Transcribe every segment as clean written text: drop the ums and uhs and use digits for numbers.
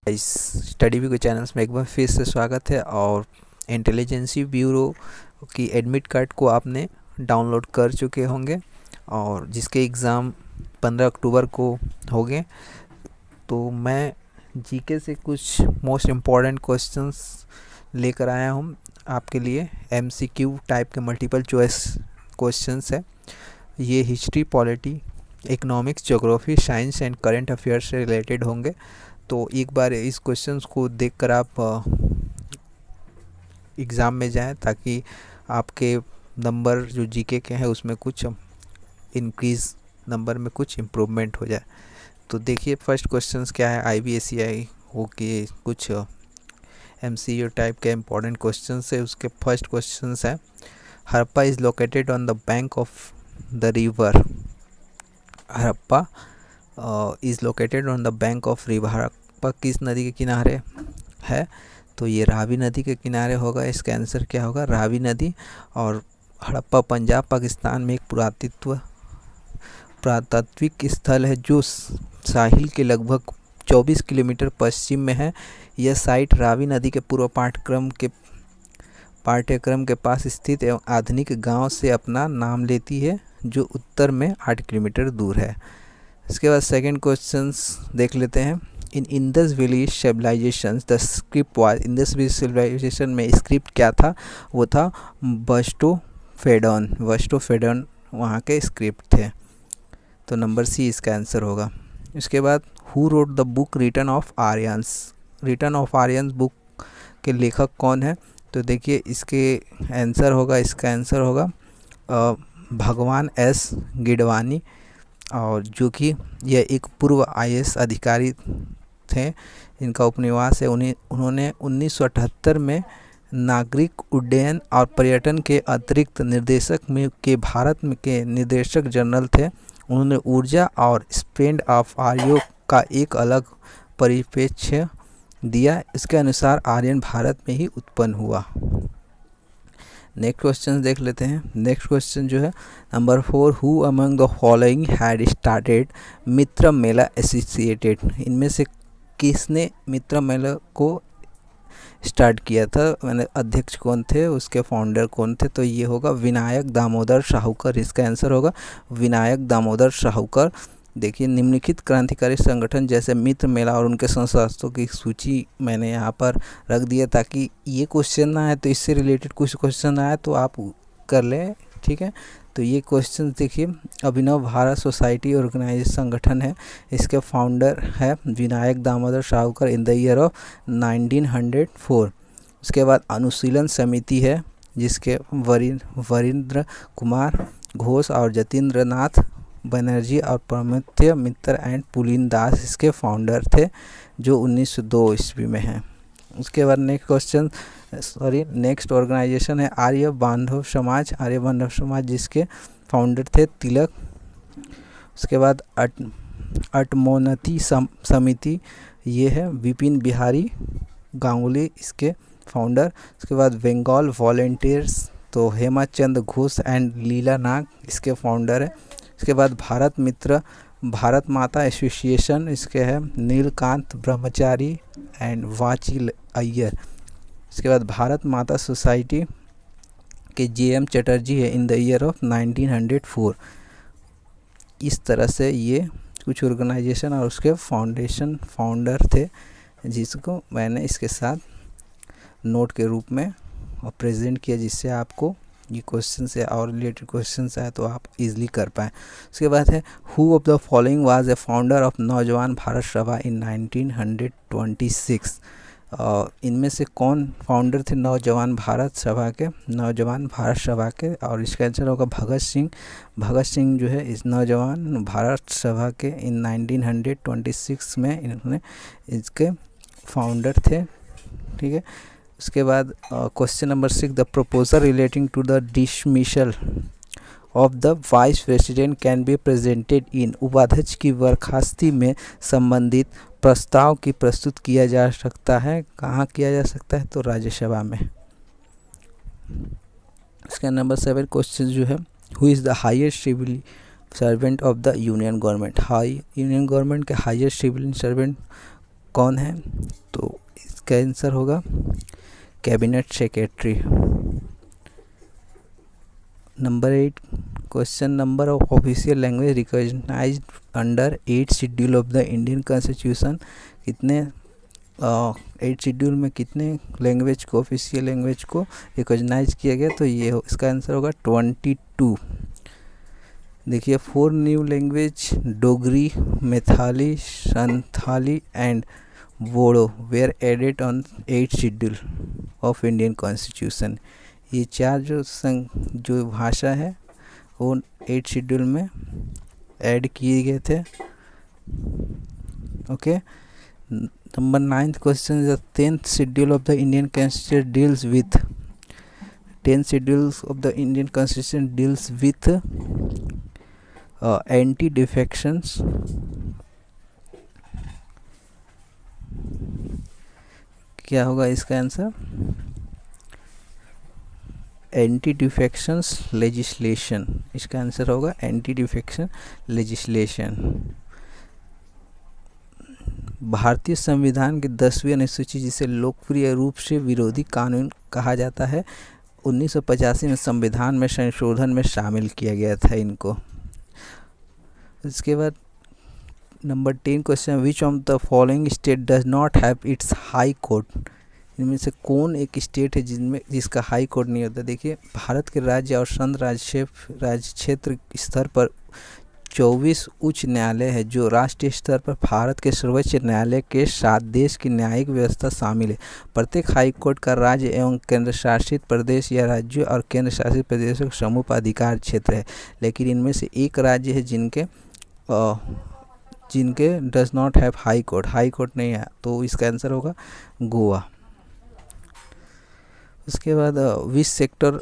इस study view के channels में एक बार फिर से स्वागत है। और इंटेलिजेंसी ब्यूरो की एडमिट कार्ड को आपने डाउनलोड कर चुके होंगे और जिसके एग्ज़ाम 15 अक्टूबर को हो गए। तो मैं जीके से कुछ मोस्ट इम्पॉर्टेंट क्वेश्चंस लेकर आया हूँ आपके लिए। एमसीक्यू टाइप के मल्टीपल चॉइस क्वेश्चंस है। ये history, polity, economics, geography, science and current affairs से रिलेटेड होंगे। तो एक बार इस क्वेश्चंस को देखकर आप एग्ज़ाम में जाएं ताकि आपके नंबर जो जीके के हैं उसमें कुछ इंक्रीज़, नंबर में कुछ इम्प्रूवमेंट हो जाए। तो देखिए फर्स्ट क्वेश्चंस क्या है। IBSEI हो के कुछ MCQ टाइप के इम्पोर्टेंट क्वेश्चंस है। उसके फर्स्ट क्वेश्चंस है, Harappa is located on the bank of the river. Harappa is located on the bank of river. Harappa किस नदी के किनारे है? तो ये रावी नदी के किनारे होगा। इसका आंसर क्या होगा? रावी नदी। और हड़प्पा पंजाब पाकिस्तान में एक पुरातात्विक स्थल है जो साहिल के लगभग 24 किलोमीटर पश्चिम में है। यह साइट रावी नदी के पूर्व पाठ्यक्रम के पास स्थित एवं आधुनिक गांव से अपना नाम लेती है जो उत्तर में 8 किलोमीटर दूर है। इसके बाद सेकंड क्वेश्चंस देख लेते हैं। In Indus valley civilisation the script was. Indus valley civilisation में स्क्रिप्ट क्या था? वो था वस्टोफेडन। वस्टोफेडन वहाँ के स्क्रिप्ट थे। तो नंबर सी इसका आंसर होगा। इसके बाद who wrote the book return of Aryans. Return of Aryans book के लेखक कौन है? तो देखिए इसके आंसर होगा, इसका आंसर होगा भगवान एस गिडवानी, और जो कि यह एक पूर्व IAS अधिकारी थे। इनका उपनिवास है। उन्होंने 1978 में नागरिक उड्डयन और पर्यटन के अतिरिक्त निर्देशक में के भारत में के निदेशक जनरल थे। उन्होंने ऊर्जा और स्पेंड ऑफ आर्यों का एक अलग परिप्रेक्ष्य दिया। इसके अनुसार आर्यन भारत में ही उत्पन्न हुआ। नेक्स्ट क्वेश्चन देख लेते हैं। नेक्स्ट क्वेश्चन जो है number 4, who among the following had started Mitra Mela associated. इनमें से किसने मित्र मेला को स्टार्ट किया था? मैंने अध्यक्ष कौन थे, उसके फाउंडर कौन थे? तो ये होगा विनायक दामोदर साहूकर। इसका आंसर होगा विनायक दामोदर साहूकर। देखिए निम्नलिखित क्रांतिकारी संगठन जैसे मित्र मेला और उनके संस्थाओं की सूची मैंने यहाँ पर रख दिया ताकि ये क्वेश्चन ना आए तो इससे रिलेटेड कुछ क्वेश्चन आए तो आप कर लें, ठीक है। तो ये क्वेश्चन देखिए, अभिनव भारत सोसाइटी ऑर्गेनाइजेशन संगठन है। इसके फाउंडर है विनायक दामोदर साहूकर इन द ईयर ऑफ 1904। उसके बाद अनुशीलन समिति है जिसके वरिंद्र कुमार घोष और जतीन्द्र नाथ बनर्जी और प्रमथ्य मित्र एंड पुलिन दास इसके फाउंडर थे जो 1902 ईस्वी में हैं। उसके बाद नेक्स्ट ऑर्गेनाइजेशन है आर्य बांधव समाज। आर्य बांधव समाज जिसके फाउंडर थे तिलक। उसके बाद अटमोनति समिति, ये है विपिन बिहारी गांगुली इसके फाउंडर। उसके बाद बंगाल वॉलंटियर्स, तो हेमाचंद घोष एंड लीला नाग इसके फाउंडर है। इसके बाद भारत माता एसोसिएशन, इसके है नीलकांत ब्रह्मचारी एंड वाची अय्यर। इसके बाद भारत माता सोसाइटी के JM चटर्जी है इन द ईयर ऑफ 1904। इस तरह से ये कुछ ऑर्गेनाइजेशन और उसके फाउंडर थे जिसको मैंने इसके साथ नोट के रूप में प्रेजेंट किया जिससे आपको ये क्वेश्चन से और रिलेटेड क्वेश्चन आए तो आप इजीली कर पाएँ। उसके बाद है who of the following was a founder of नौजवान भारत सभा इन 1926। इनमें से कौन फाउंडर थे नौजवान भारत सभा के? और इसका आंसर होगा भगत सिंह। भगत सिंह जो है इस नौजवान भारत सभा के इन 1926 में इन्होंने इसके फाउंडर थे, ठीक है। उसके बाद question number 6, the proposal relating to the dismissal of the vice president can be presented in. उपाध्यक्ष की बर्खास्ती में संबंधित प्रस्ताव की प्रस्तुत किया जा सकता है। कहाँ किया जा सकता है? तो राज्यसभा में। इसका नंबर 7 क्वेश्चन जो है, who is the highest civil servant of the union government. Union government के हाईएस्ट सिविल सर्वेंट कौन है? इसका आंसर होगा cabinet secretary. Number 8 question, number of official language recognised under 8 schedule of the Indian constitution. कितने 8 schedule में कितने language को, official language को रिकॉग्नाइज किया गया, तो ये इसका आंसर होगा 22। देखिए 4 new language Dogri, Maithili, Santhali and Bodo were added on 8 schedule of Indian constitution. ये 4 जो भाषा है वो 8 शेड्यूल में ऐड किए गए थे। Okay. Number 9 question, the 10th schedule of the Indian constitution deals with 10 schedules of the Indian constitution deals with anti defections. क्या होगा इसका आंसर? Anti defections legislation. इसका आंसर होगा एंटी डिफेक्शन लेजिस्लेशन। भारतीय संविधान की 10वीं अनुसूची, जिसे लोकप्रिय रूप से विरोधी कानून कहा जाता है, 1985 में संविधान में संशोधन में शामिल किया गया था इनको। इसके बाद number 10 question, which of the following state does not have it's high court. इनमें से कौन एक स्टेट है जिसका हाई कोर्ट नहीं होता? देखिए भारत के राज्य और संघ राज्य क्षेत्र स्तर पर 24 उच्च न्यायालय है, जो राष्ट्रीय स्तर पर भारत के सर्वोच्च न्यायालय के साथ देश की न्यायिक व्यवस्था शामिल है। प्रत्येक हाई कोर्ट का राज्य एवं केंद्र शासित प्रदेश या राज्यों और केंद्र शासित प्रदेशों के समूह पर अधिकार क्षेत्र है, लेकिन इनमें से एक राज्य है जिनके does not have high court नहीं है, तो इसका आंसर होगा गोवा। उसके बाद which sector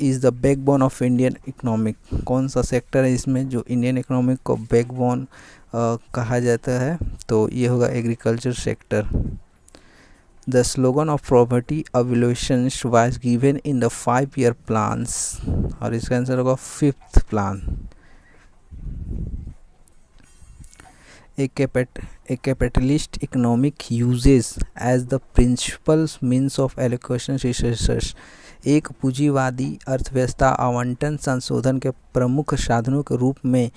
is the backbone of Indian economic. कौन सा सेक्टर है इसमें जो इंडियन इकोनॉमिक को बैकबोन कहा जाता है? तो ये होगा agriculture sector. The slogan of property abolition was given in the 5-year plans, और इसका आंसर होगा 5th plan. A capitalist economic uses as the principal means of allocation resources। एक पूंजीवादी अर्थव्यवस्था आवंटन संशोधन के प्रमुख साधनों के रूप में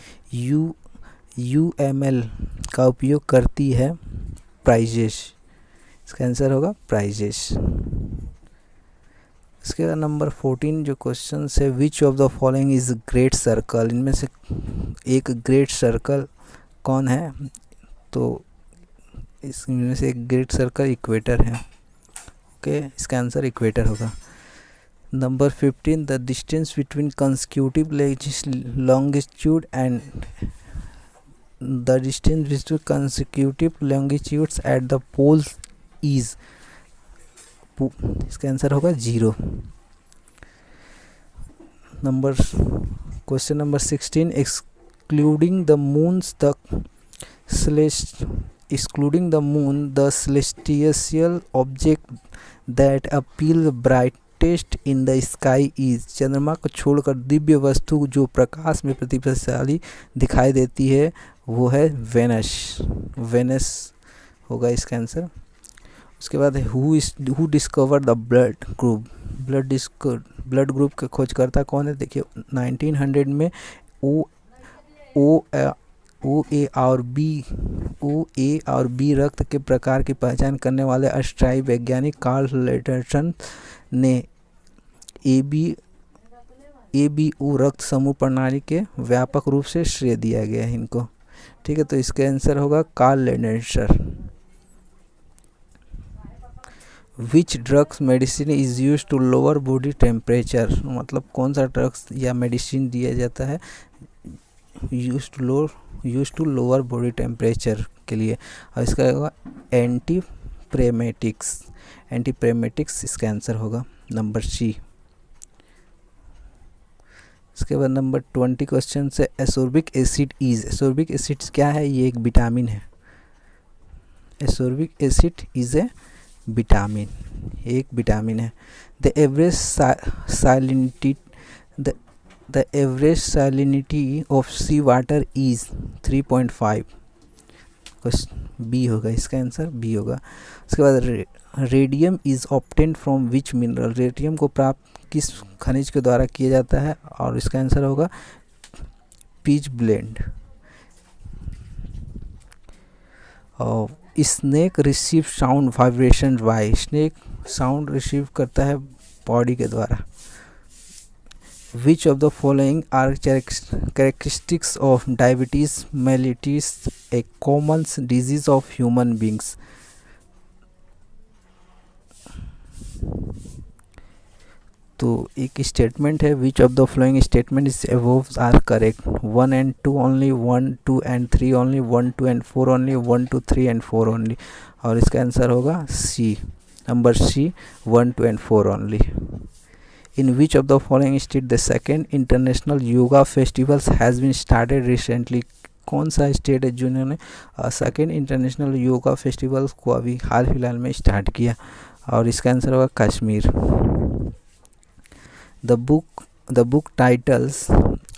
UML का उपयोग करती है प्राइजेस। इसका आंसर होगा प्राइजेस। इसके बाद नंबर 14 जो क्वेश्चन है, which of the following is great circle. इनमें से एक ग्रेट सर्कल कौन है? तो इसमें से एक ग्रेट सर्कल इक्वेटर है। ओके, इसका आंसर इक्वेटर होगा। Number 15 the distance between consecutive longitude and the distance between consecutive longitudes at the poles is, इसका आंसर होगा 0। Question number 16 excluding the moon the celestial object that appeal brightest in the sky is। चंद्रमा को छोड़कर दिव्य वस्तु जो प्रकाश में प्रतिभाशाली दिखाई देती है वो है वेनस होगा इसका आंसर। उसके बाद who discover the blood group का खोजकर्ता कौन है? देखिए 1900 में ओ ए और बी रक्त के प्रकार की पहचान करने वाले ऑस्ट्रियाई वैज्ञानिक कार्ल लेटरसन ने ए बी ओ रक्त समूह प्रणाली के व्यापक रूप से श्रेय दिया गया है इनको। ठीक है, तो इसका आंसर होगा Karl Letterson. Which drugs medicine is use to lower body temperature. मतलब कौन सा ड्रग्स या मेडिसिन दिया जाता है use to lower body temperature के लिए, और इसका होगा एंटीप्रेमेटिक्स इसका आंसर होगा नंबर सी। इसके बाद नंबर 20 क्वेश्चन से एसोर्बिक एसिड क्या है? ये एक विटामिन है। Ascorbic acid is a vitamin, एक विटामिन है। The average salinity of sea water is 3.5। B होगा, इसका आंसर बी होगा। उसके बाद radium is obtained from which mineral, radium को प्राप्त किस खनिज के द्वारा किया जाता है, और इसका आंसर होगा पिच ब्लेंड। और snake receive sound vibration by, snake sound receive करता है बॉडी के द्वारा। Which of the following are characteristics of diabetes mellitus, a common disease of human beings. तो एक स्टेटमेंट है, which of the following statement is above are correct, 1 and 2 only, 1, 2 and 3 only, 1, 2 and 4 only, 1, 2, 3 and 4 only, और इसका answer होगा C, number C, 1, 2 and 4 only. In which of the following state the second international yoga festivals has been started recently, कौन सा state है जिन्होंने second international yoga festivals को अभी हाल फिलहाल में स्टार्ट किया, और इसका आंसर होगा Kashmir. The book titles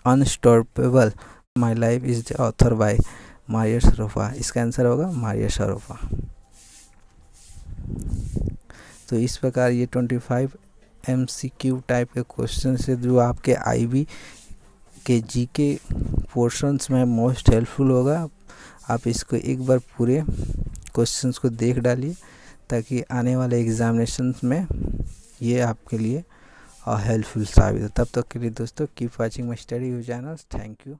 Unstoppable My Life is the author by Maria Sharapova, इसका आंसर होगा मारिया शराफा। तो इस प्रकार ये 25 MCQ टाइप के क्वेश्चन से जो आपके IB के GK पोर्शंस में मोस्ट हेल्पफुल होगा। आप इसको एक बार पूरे क्वेश्चंस को देख डालिए, ताकि आने वाले एग्जामिनेशंस में ये आपके लिए हेल्पफुल साबित हो। तब तक के लिए दोस्तों keep watching my study channel. Thank you.